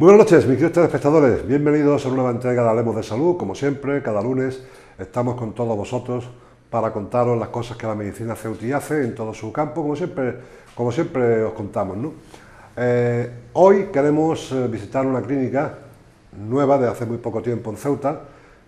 Muy buenas noches, mis queridos telespectadores. Bienvenidos a una nueva entrega de Hablemos de Salud. Como siempre, cada lunes estamos con todos vosotros para contaros las cosas que la medicina ceuti hace en todo su campo, como siempre os contamos, ¿no? Hoy queremos visitar una clínica nueva de hace muy poco tiempo en Ceuta,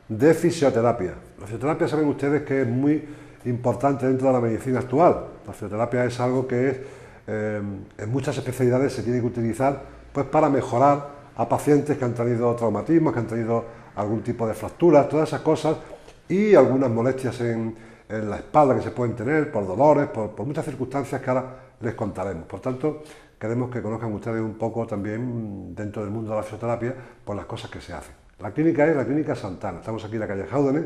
de fisioterapia. La fisioterapia, saben ustedes que es muy importante dentro de la medicina actual. La fisioterapia es algo que en muchas especialidades se tiene que utilizar pues, para mejorar a pacientes que han tenido traumatismos, que han tenido algún tipo de fracturas, todas esas cosas, y algunas molestias en la espalda que se pueden tener por dolores, por muchas circunstancias que ahora les contaremos. Por tanto, queremos que conozcan ustedes un poco también dentro del mundo de la fisioterapia por las cosas que se hacen. La clínica es la Clínica Santana, estamos aquí en la calle Jáudenes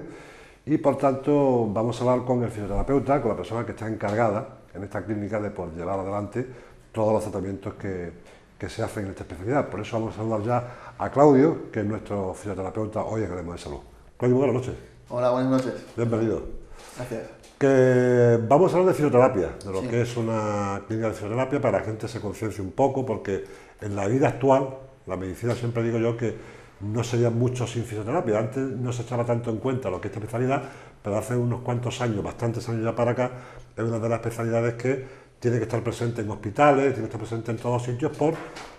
y por tanto vamos a hablar con el fisioterapeuta, con la persona que está encargada en esta clínica de poder llevar adelante todos los tratamientos que se hacen en esta especialidad. Por eso vamos a saludar ya a Claudio, que es nuestro fisioterapeuta hoy en Hablemos de Salud. Claudio, buenas noches. Hola, buenas noches. Bienvenido. Gracias. Que vamos a hablar de fisioterapia, de lo que es una clínica de fisioterapia, para que la gente se conciencie un poco, porque en la vida actual, la medicina, siempre digo yo que no sería mucho sin fisioterapia. Antes no se echaba tanto en cuenta lo que es esta especialidad, pero hace unos cuantos años, bastantes años ya para acá, es una de las especialidades que tiene que estar presente en hospitales, tiene que estar presente en todos sitios por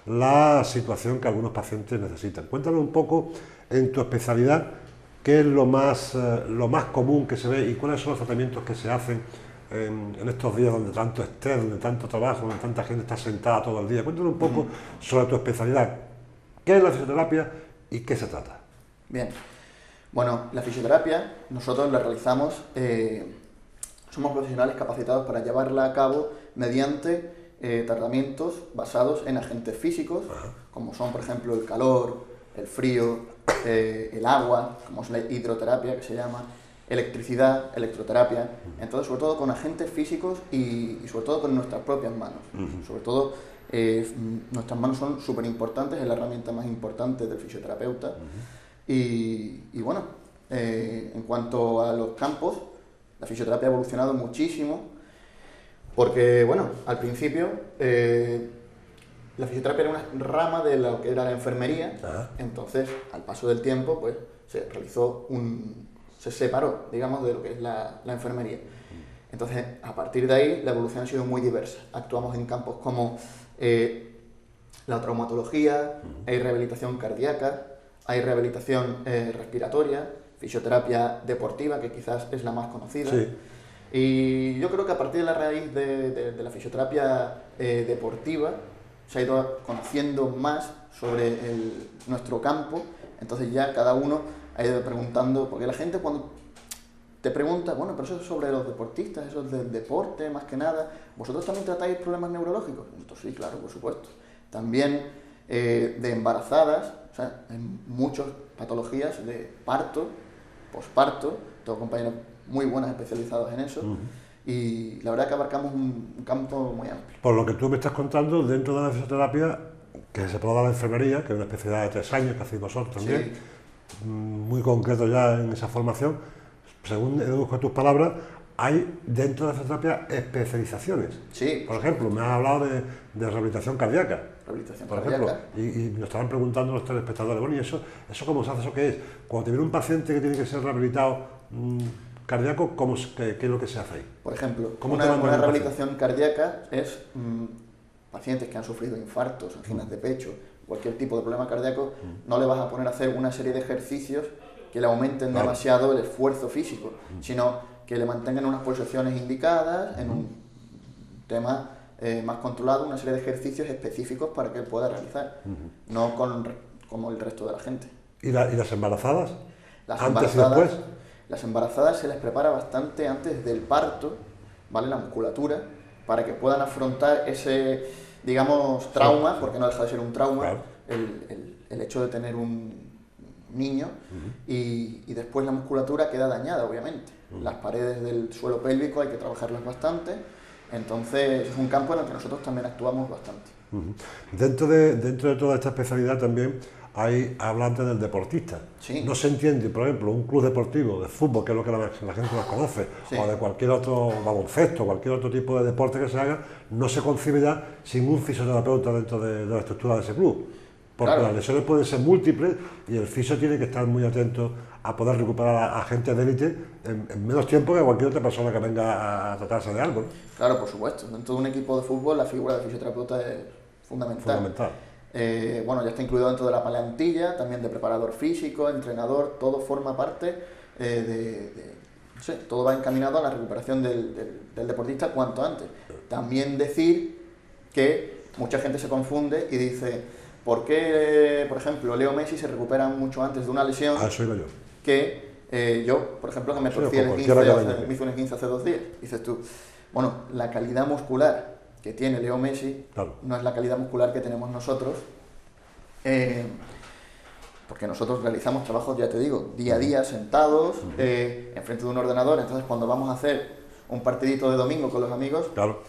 la situación que algunos pacientes necesitan. Cuéntame un poco, en tu especialidad, qué es lo más común que se ve y cuáles son los tratamientos que se hacen en estos días donde tanto estrés, donde tanto trabajo, donde tanta gente está sentada todo el día. Cuéntame un poco sobre tu especialidad. ¿Qué es la fisioterapia y qué se trata? Bien. Bueno, la fisioterapia nosotros la realizamos, somos profesionales capacitados para llevarla a cabo mediante tratamientos basados en agentes físicos, como son, por ejemplo, el calor, el frío, el agua, como es la hidroterapia que se llama, electricidad, electroterapia. Entonces, sobre todo con agentes físicos y sobre todo con nuestras propias manos. Sobre todo, nuestras manos son súper importantes, es la herramienta más importante del fisioterapeuta. Y bueno, en cuanto a los campos, la fisioterapia ha evolucionado muchísimo, porque, bueno, al principio la fisioterapia era una rama de lo que era la enfermería. Entonces, al paso del tiempo, pues se separó, digamos, de lo que es la enfermería. Entonces, a partir de ahí, la evolución ha sido muy diversa. Actuamos en campos como la traumatología, hay rehabilitación cardíaca, hay rehabilitación respiratoria, fisioterapia deportiva, que quizás es la más conocida. Sí. Y yo creo que a partir de la raíz de la fisioterapia deportiva se ha ido conociendo más sobre nuestro campo. Entonces ya cada uno ha ido preguntando, porque la gente cuando te pregunta, bueno, pero eso es sobre los deportistas, eso es del deporte más que nada, ¿vosotros también tratáis problemas neurológicos? Nosotros sí, claro, por supuesto. También de embarazadas, o sea, en muchas patologías de parto, posparto, tengo compañeros muy buenos especializados en eso, y la verdad que abarcamos un campo muy amplio. Por lo que tú me estás contando, dentro de la fisioterapia, que se puede dar la enfermería, que es una especialidad de 3 años, que hacéis vosotros también, muy concreto ya en esa formación, según deduzco tus palabras, hay dentro de la fisioterapia especializaciones. Sí. Por ejemplo, me has hablado de rehabilitación cardíaca. Rehabilitación por cardíaca. Ejemplo, y nos estaban preguntando los telespectadores, bueno, ¿y eso cómo se hace? ¿Eso qué es? Cuando te viene un paciente que tiene que ser rehabilitado cardíaco, ¿qué es lo que se hace ahí? Por ejemplo, una rehabilitación cardíaca es pacientes que han sufrido infartos, anginas de pecho, cualquier tipo de problema cardíaco, no le vas a poner a hacer una serie de ejercicios que le aumenten demasiado el esfuerzo físico, sino que le mantengan unas posiciones indicadas, en un tema más controlado, una serie de ejercicios específicos para que él pueda realizar, no como el resto de la gente. ¿Y las embarazadas? ¿Antes y después? Las embarazadas se les prepara bastante antes del parto, ¿vale? La musculatura, para que puedan afrontar ese, digamos, trauma, porque no deja de ser un trauma, el hecho de tener un niño, y después la musculatura queda dañada, obviamente. Las paredes del suelo pélvico hay que trabajarlas bastante, entonces es un campo en el que nosotros también actuamos bastante. Dentro de toda esta especialidad también hay hablante del deportista. Sí. No se entiende, por ejemplo, un club deportivo de fútbol, que es lo que la gente más conoce, o de cualquier otro baloncesto, cualquier otro tipo de deporte que se haga, no se concibe ya sin un fisioterapeuta dentro de la estructura de ese club. porque Claro. las lesiones pueden ser múltiples y el fisio tiene que estar muy atento a poder recuperar a gente de élite en menos tiempo que cualquier otra persona que venga a tratarse de algo, ¿no? Claro, por supuesto. Dentro de un equipo de fútbol la figura del fisioterapeuta es fundamental. Fundamental. Bueno, ya está incluido dentro de la plantilla, también de preparador físico, entrenador, todo forma parte no sé, todo va encaminado a la recuperación del deportista cuanto antes. También decir que mucha gente se confunde y dice, ¿por qué, por ejemplo, Leo Messi se recupera mucho antes de una lesión A eso iba yo. que yo, por ejemplo, que me Sí, torcí o el cualquiera 15 que venga. me hizo un 15 hace 2 días? Dices tú, bueno, la calidad muscular que tiene Leo Messi Claro. no es la calidad muscular que tenemos nosotros, porque nosotros realizamos trabajos, ya te digo, día a día, sentados, enfrente de un ordenador. Entonces, cuando vamos a hacer un partidito de domingo con los amigos, Claro.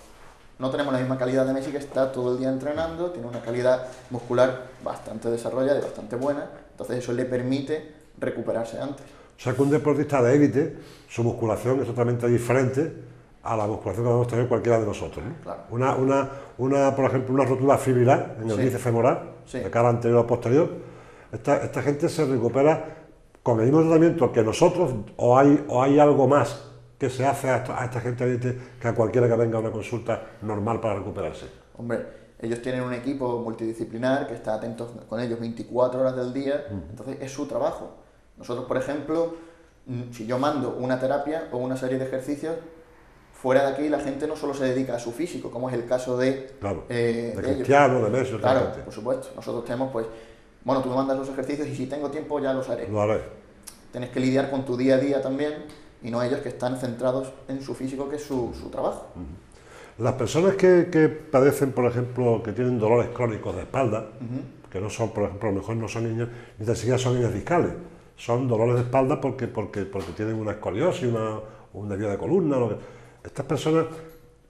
no tenemos la misma calidad de Messi, que está todo el día entrenando, tiene una calidad muscular bastante desarrollada y bastante buena, entonces eso le permite recuperarse antes. O sea que un deportista de élite, su musculación es totalmente diferente a la musculación que podemos tener cualquiera de nosotros, ¿no? Claro. Por ejemplo, una rotura fibrilar en el Sí. bíceps femoral, Sí. de cara anterior o posterior, esta gente se recupera con el mismo tratamiento que nosotros, o hay algo más que se hace a esta gente de élite que a cualquiera que venga a una consulta normal para recuperarse. Hombre, ellos tienen un equipo multidisciplinar que está atento con ellos 24 horas del día, entonces es su trabajo. Nosotros, por ejemplo, si yo mando una terapia o una serie de ejercicios, fuera de aquí la gente no solo se dedica a su físico, como es el caso de, Claro, de de ellos. Cristiano, de Messi, otra Claro, gente. por supuesto. Nosotros tenemos, pues, bueno, tú me mandas los ejercicios y si tengo tiempo ya los haré. Lo haré. Tienes que lidiar con tu día a día también, y no ellos que están centrados en su físico, que es su trabajo. Las personas que padecen, por ejemplo, que tienen dolores crónicos de espalda, que no son, por ejemplo, a lo mejor no son ni tan siquiera son hernias discales, son dolores de espalda porque tienen una escoliosis, una herida de columna. Estas personas,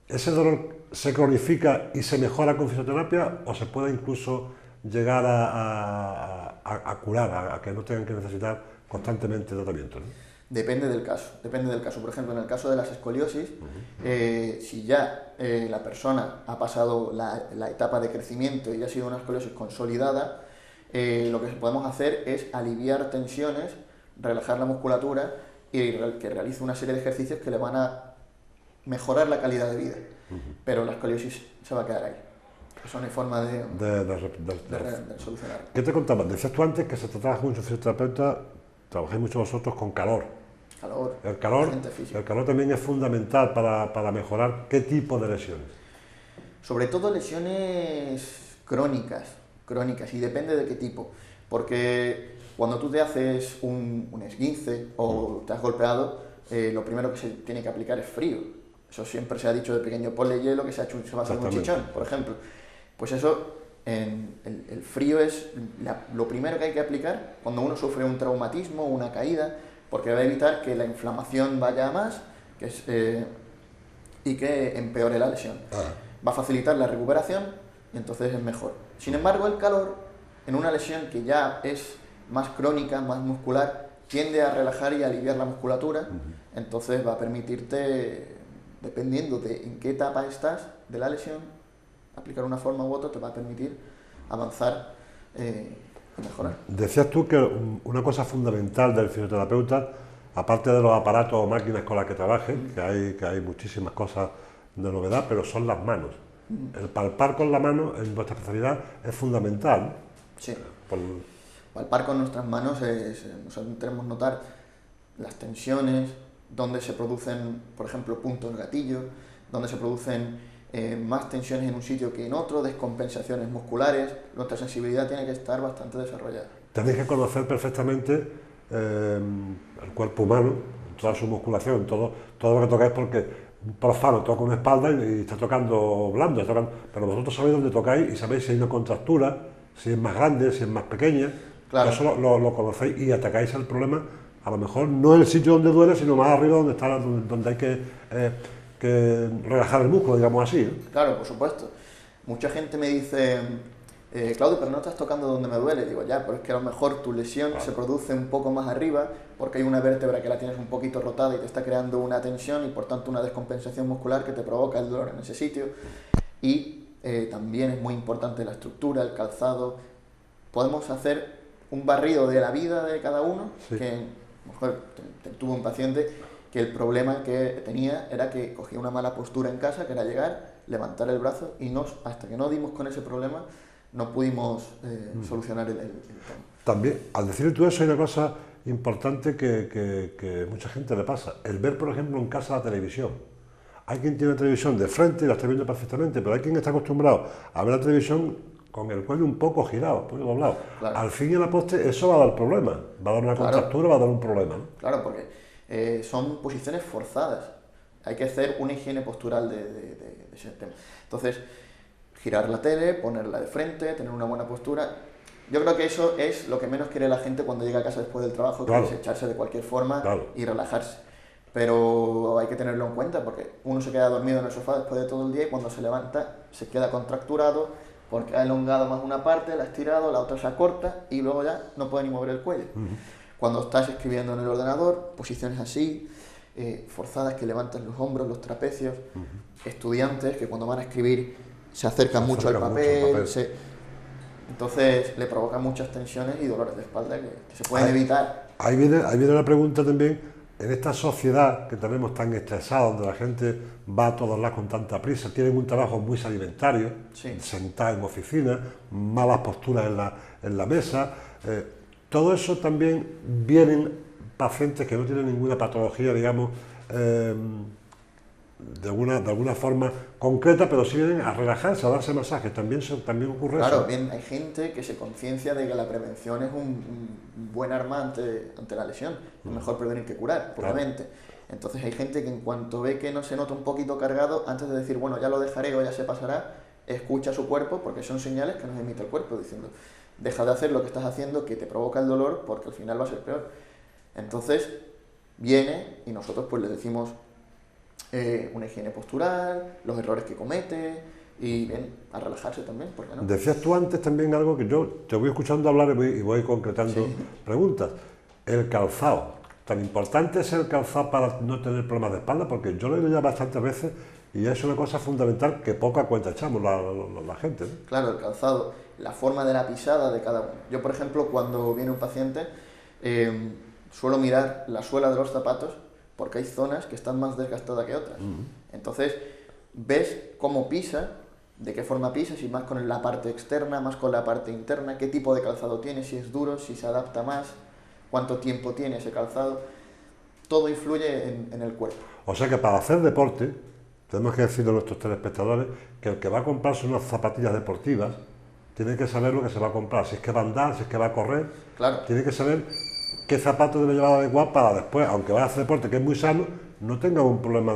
¿ese dolor se cronifica y se mejora con fisioterapia o se puede incluso llegar a curar, a que no tengan que necesitar constantemente tratamiento, ¿no? Depende del caso, depende del caso. Por ejemplo, en el caso de las escoliosis, si ya la persona ha pasado la etapa de crecimiento y ha sido una escoliosis consolidada, lo que podemos hacer es aliviar tensiones, relajar la musculatura y que realice una serie de ejercicios que le van a mejorar la calidad de vida. Pero la escoliosis se va a quedar ahí. Eso no hay forma de solucionarlo. ¿Qué te contaba? Decías tú antes que se trabaja mucho fisioterapeuta, trabajáis mucho vosotros con calor. Calor, El calor física. también es fundamental para mejorar qué tipo de lesiones. Sobre todo lesiones crónicas, y depende de qué tipo. Porque cuando tú te haces un esguince o te has golpeado, lo primero que se tiene que aplicar es frío. Eso siempre se ha dicho de pequeño, ponle hielo que se va a hacer un chichón, por ejemplo. Pues eso, el frío es lo primero que hay que aplicar cuando uno sufre un traumatismo, una caída, porque va a evitar que la inflamación vaya a más y que empeore la lesión. Va a facilitar la recuperación y entonces es mejor. Sin embargo, el calor, en una lesión que ya es más crónica, más muscular, tiende a relajar y a aliviar la musculatura, entonces va a permitirte, dependiendo de en qué etapa estás de la lesión, aplicar una forma u otra te va a permitir avanzar y mejorar. Decías tú que una cosa fundamental del fisioterapeuta, aparte de los aparatos o máquinas con las que trabajen, que hay muchísimas cosas de novedad, pero son las manos. El palpar con la mano en vuestra especialidad es fundamental, ¿no? Sí. Palpar con nuestras manos nosotros tenemos que notar las tensiones, donde se producen, por ejemplo, puntos gatillo, donde se producen más tensiones en un sitio que en otro, descompensaciones musculares. Nuestra sensibilidad tiene que estar bastante desarrollada. Tenéis que conocer perfectamente el cuerpo humano, toda su musculación, todo lo que tocáis, porque un profano toca una espalda y está tocando blando, pero vosotros sabéis dónde tocáis y sabéis si hay una contractura, si es más grande, si es más pequeña. Claro. Eso lo conocéis y atacáis el problema, a lo mejor no en el sitio donde duele, sino más arriba donde hay que relajar el músculo, digamos así, ¿no? Claro, por supuesto. Mucha gente me dice, Claudio, pero no estás tocando donde me duele. Digo, ya, pero es que a lo mejor tu lesión se produce un poco más arriba, porque hay una vértebra que la tienes un poquito rotada y te está creando una tensión y por tanto una descompensación muscular que te provoca el dolor en ese sitio. Y también es muy importante la estructura, el calzado. podemos hacer un barrido de la vida de cada uno, Sí. que a lo mejor tuve un paciente que el problema que tenía era que cogía una mala postura en casa, que era llegar, levantar el brazo, y hasta que no dimos con ese problema, no pudimos solucionar el tema. También, al decir tú eso, hay una cosa importante que mucha gente le pasa. El ver, por ejemplo, en casa la televisión. Hay quien tiene la televisión de frente y la está viendo perfectamente, pero hay quien está acostumbrado a ver la televisión con el cuello un poco girado, un poco doblado. Claro. Al fin y al poste eso va a dar problemas, va a dar una contractura, va a dar un problema, ¿no? Claro, porque son posiciones forzadas. Hay que hacer una higiene postural de ese tema. Entonces, girar la tele, ponerla de frente, tener una buena postura. Yo creo que eso es lo que menos quiere la gente cuando llega a casa después del trabajo, Claro. que es echarse de cualquier forma Claro. y relajarse. Pero hay que tenerlo en cuenta porque uno se queda dormido en el sofá después de todo el día y cuando se levanta se queda contracturado porque ha elongado más una parte, la ha estirado, la otra se acorta y luego ya no puede ni mover el cuello. Cuando estás escribiendo en el ordenador, posiciones así, forzadas que levantan los hombros, los trapecios, estudiantes que cuando van a escribir se acercan mucho al papel, entonces le provocan muchas tensiones y dolores de espalda que se pueden evitar. Ahí viene la pregunta también, en esta sociedad que tenemos tan estresada, donde la gente va a todos lados con tanta prisa, tienen un trabajo muy sedentario, Sí. sentado en oficina, malas posturas en la mesa, todo eso también vienen pacientes que no tienen ninguna patología, digamos, de alguna forma concreta, pero sí vienen a relajarse, a darse masajes, también ocurre Claro, eso. bien, hay gente que se conciencia de que la prevención es un buen arma ante la lesión. Es mejor prevenir que curar, obviamente. Entonces hay gente que en cuanto ve que no se nota un poquito cargado, antes de decir, bueno, ya lo dejaré o ya se pasará, escucha su cuerpo, porque son señales que nos emite el cuerpo, diciendo, deja de hacer lo que estás haciendo, que te provoca el dolor, porque al final va a ser peor. Entonces viene y nosotros pues le decimos una higiene postural, los errores que comete y bien, a relajarse también, ¿por qué no? Decías tú antes también algo que yo te voy escuchando hablar y voy concretando preguntas. El calzado. Tan importante es el calzado para no tener problemas de espalda, porque yo lo he oído ya bastantes veces y es una cosa fundamental que poca cuenta echamos la gente, ¿no? Claro, el calzado, la forma de la pisada de cada uno. Yo, por ejemplo, cuando viene un paciente, suelo mirar la suela de los zapatos porque hay zonas que están más desgastadas que otras. Entonces, ves cómo pisa, de qué forma pisa, si más con la parte externa, más con la parte interna, qué tipo de calzado tiene, si es duro, si se adapta más, cuánto tiempo tiene ese calzado. Todo influye en el cuerpo. O sea que para hacer deporte, tenemos que decirle a nuestros telespectadores que el que va a comprarse unas zapatillas deportivas tiene que saber lo que se va a comprar, si es que va a andar, si es que va a correr, Claro. tiene que saber qué zapatos debe llevar adecuado para después, aunque vaya a hacer deporte que es muy sano, no tenga un problema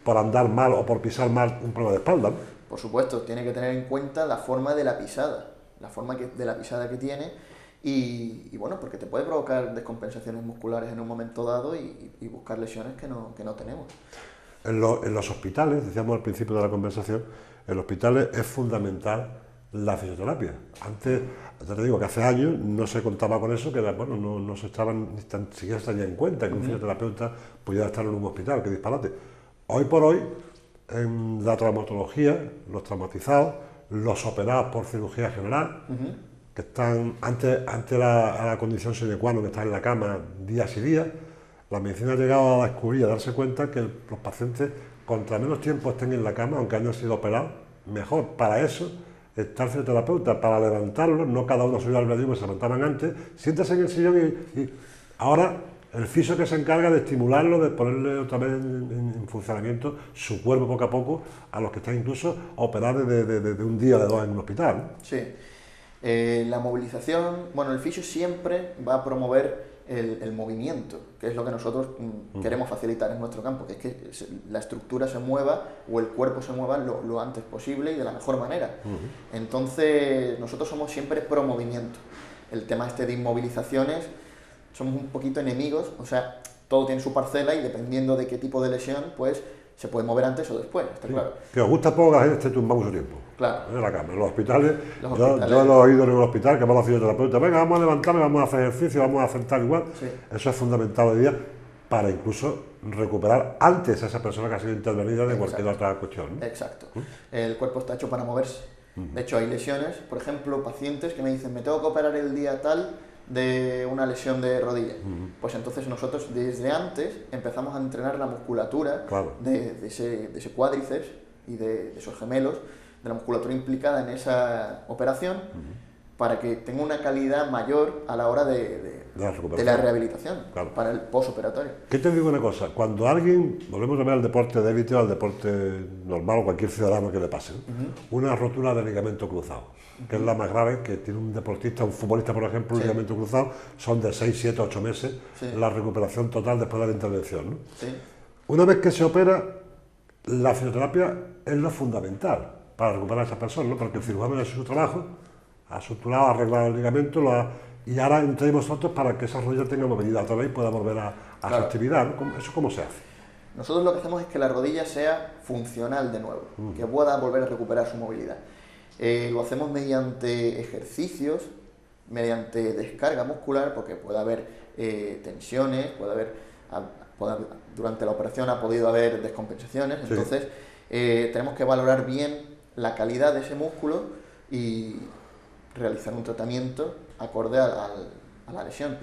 por andar mal o por pisar mal, un problema de espalda, ¿no? Por supuesto, tiene que tener en cuenta la forma de la pisada, la forma de la pisada que tiene y bueno, porque te puede provocar descompensaciones musculares en un momento dado y buscar lesiones que no tenemos. En los hospitales, decíamos al principio de la conversación, en los hospitales es fundamental la fisioterapia. Antes, ya te digo que hace años no se contaba con eso, que bueno, no se estaban, ni tan siquiera se tenía en cuenta que un fisioterapeuta pudiera estar en un hospital, qué disparate. Hoy por hoy, en la traumatología, los traumatizados, los operados por cirugía general, que están ante la condición sine qua non, que están en la cama días y días, la medicina ha llegado a descubrir, a darse cuenta que los pacientes, contra menos tiempo estén en la cama, aunque hayan sido operados, mejor. Para eso está el fisioterapeuta, para levantarlos, no cada uno subió al albedrío que se levantaban antes, siéntase en el sillón y ahora el fisio que se encarga de estimularlo, de ponerle otra vez en funcionamiento su cuerpo poco a poco, a los que están incluso operados de un día o de dos en un hospital, ¿no? Sí. La movilización, bueno, el fisio siempre va a promover el movimiento, que es lo que nosotros queremos facilitar en nuestro campo, que es que la estructura se mueva o el cuerpo se mueva lo antes posible y de la mejor manera. Entonces, nosotros somos siempre pro movimiento. El tema de inmovilizaciones, somos un poquito enemigos, o sea, todo tiene su parcela y dependiendo de qué tipo de lesión, pues se puede mover antes o después, está claro. Que os gusta poco que la gente esté tumbada mucho tiempo. Claro. En la cama, en los hospitales. Los Yo hospitales. lo he oído en el hospital, que va los fisioterapeutas, venga, vamos a levantarme, vamos a hacer ejercicio, vamos a hacer tal igual. Sí. Eso es fundamental hoy día para incluso recuperar antes a esa persona que ha sido intervenida de cualquier otra cuestión, ¿no? Exacto. El cuerpo está hecho para moverse. De hecho, hay lesiones, por ejemplo, pacientes que me dicen, me tengo que operar el día tal de una lesión de rodilla. Pues entonces nosotros desde antes empezamos a entrenar la musculatura de ese cuádriceps y de esos gemelos, de la musculatura implicada en esa operación, para que tenga una calidad mayor a la hora de la rehabilitación, para el postoperatorio. ¿Qué te digo una cosa? Cuando alguien, volvemos a ver al deporte de élite o al deporte normal o cualquier ciudadano que le pase, una rotura de ligamento cruzado, que es la más grave, que tiene un deportista, un futbolista por ejemplo, un ligamento cruzado, son de 6, 7, 8 meses la recuperación total después de la intervención, ¿no? Una vez que se opera, la fisioterapia es lo fundamental para recuperar a esa persona, ¿no? Porque el cirujano ha hecho su trabajo, ha suturado, ha arreglado el ligamento, y ahora entréis vosotros para que esa rodilla tenga movilidad otra vez y pueda volver a su actividad, ¿no? ¿Eso cómo se hace? Nosotros lo que hacemos es que la rodilla sea funcional de nuevo, que pueda volver a recuperar su movilidad. Lo hacemos mediante ejercicios, mediante descarga muscular, porque puede haber tensiones, durante la operación ha podido haber descompensaciones, entonces tenemos que valorar bien la calidad de ese músculo y realizar un tratamiento acorde a la lesión.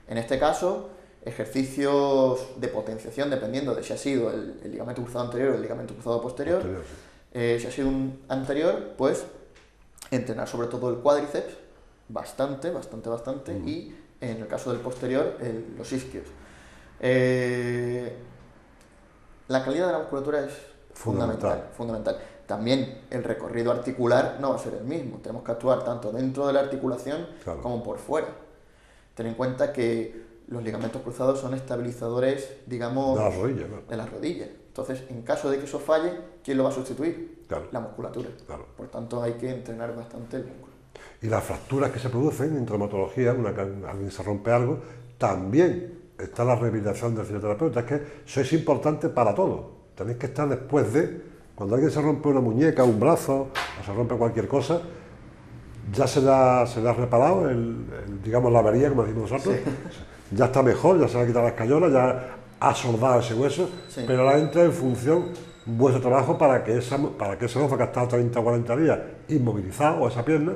En este caso, ejercicios de potenciación, dependiendo de si ha sido el ligamento cruzado anterior o el ligamento cruzado posterior. Si ha sido un anterior, pues entrenar sobre todo el cuádriceps, bastante, y en el caso del posterior, los isquios. La calidad de la musculatura es fundamental. También el recorrido articular no va a ser el mismo. Tenemos que actuar tanto dentro de la articulación como por fuera. Ten en cuenta que los ligamentos cruzados son estabilizadores, digamos, de las rodillas. Entonces, en caso de que eso falle, ¿quién lo va a sustituir? La musculatura. Por tanto, hay que entrenar bastante el músculo. Y las fracturas que se producen en traumatología, alguien se rompe algo, también está la rehabilitación del fisioterapeuta. Es que eso es importante para todo. Tenéis que estar después de... Cuando alguien se rompe una muñeca, un brazo, o se rompe cualquier cosa, ya se le ha reparado, digamos, la avería, como decimos nosotros, ya está mejor, ya se le ha quitado la escayola, ya ha soldado ese hueso, pero ahora entra en función vuestro trabajo para que ese hueso que ha estado 30 o 40 días inmovilizado, o esa pierna,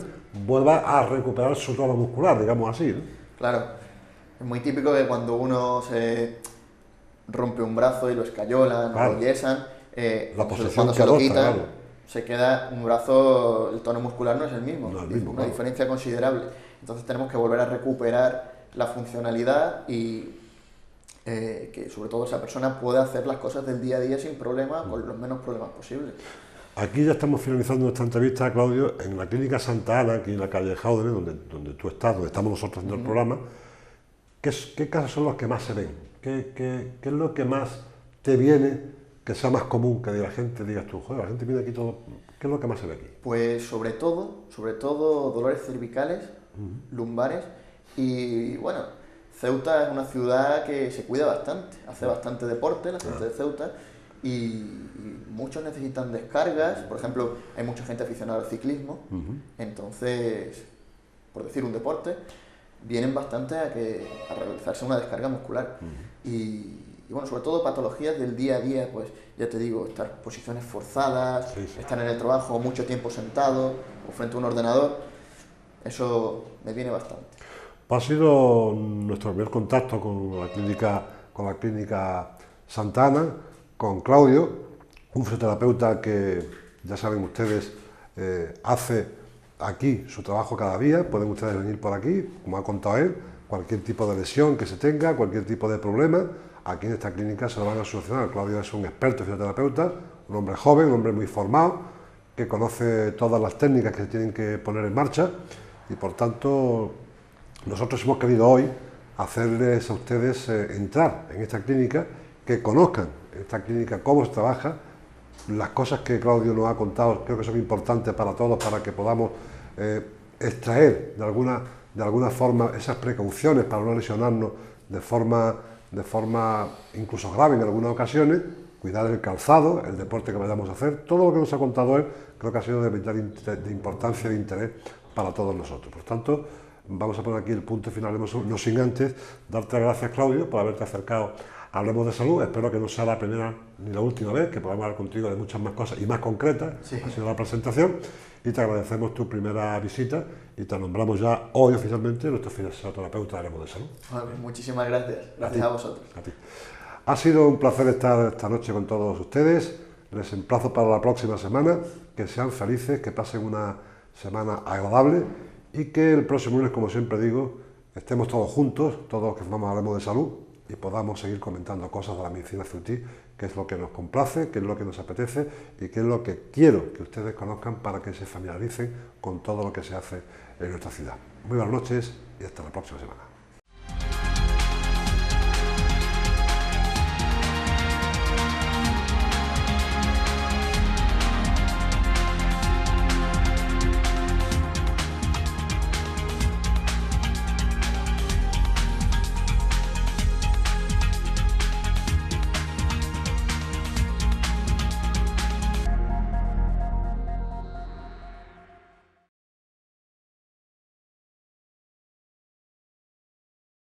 vuelva a recuperar su tono muscular, digamos así, ¿no? Claro, es muy típico que cuando uno se rompe un brazo y lo escayolan, lo yesan, cuando se lo quitan, se queda un brazo, el tono muscular no es el mismo, una diferencia considerable. Entonces tenemos que volver a recuperar la funcionalidad y que sobre todo esa persona pueda hacer las cosas del día a día sin problemas, con los menos problemas posibles. Aquí ya estamos finalizando nuestra entrevista, Claudio, en la clínica Santa Ana, aquí en la calle Jaudene, donde tú estás, donde estamos nosotros haciendo el programa. ¿Qué casos son los que más se ven? ¿Qué es lo que más te viene, que sea más común, que la gente digas tú, joder, la gente viene aquí todo, ¿qué es lo que más se ve aquí? Pues sobre todo dolores cervicales, lumbares, y bueno, Ceuta es una ciudad que se cuida bastante, hace bastante deporte la gente de Ceuta, y muchos necesitan descargas. Por ejemplo, hay mucha gente aficionada al ciclismo, entonces, por decir un deporte, vienen bastante a realizarse una descarga muscular. Y bueno, sobre todo patologías del día a día, pues ya te digo, estar en posiciones forzadas, estar en el trabajo mucho tiempo sentado o frente a un ordenador, eso me viene bastante. Ha sido nuestro primer contacto con la clínica Santa Ana, con Claudio, un fisioterapeuta que, ya saben ustedes, hace aquí su trabajo cada día. Pueden ustedes venir por aquí, como ha contado él, cualquier tipo de lesión que se tenga, cualquier tipo de problema, aquí en esta clínica se lo van a solucionar. Claudio es un experto fisioterapeuta, un hombre joven, un hombre muy formado, que conoce todas las técnicas que se tienen que poner en marcha, y por tanto nosotros hemos querido hoy hacerles a ustedes entrar en esta clínica, que conozcan en esta clínica cómo se trabaja, las cosas que Claudio nos ha contado. Creo que son importantes para todos, para que podamos extraer de alguna forma esas precauciones para no lesionarnos de forma incluso grave en algunas ocasiones, cuidar el calzado, el deporte que vayamos a hacer. Todo lo que nos ha contado él creo que ha sido de vital importancia e de interés para todos nosotros. Por tanto, vamos a poner aquí el punto final, no sin antes darte las gracias, Claudio, por haberte acercado Hablemos de Salud. Espero que no sea la primera ni la última vez, que podamos hablar contigo de muchas más cosas y más concretas. Sí. Ha sido la presentación y te agradecemos tu primera visita y te nombramos ya hoy oficialmente nuestro fisioterapeuta de Hablemos de Salud. Bueno, pues muchísimas gracias. Gracias a vosotros. A ti. Ha sido un placer estar esta noche con todos ustedes. Les emplazo para la próxima semana. Que sean felices, que pasen una semana agradable y que el próximo lunes, como siempre digo, estemos todos juntos, todos los que formamos Hablemos de Salud, y podamos seguir comentando cosas de la medicina CUT, que es lo que nos complace, que es lo que nos apetece y que es lo que quiero que ustedes conozcan para que se familiaricen con todo lo que se hace en nuestra ciudad. Muy buenas noches y hasta la próxima semana.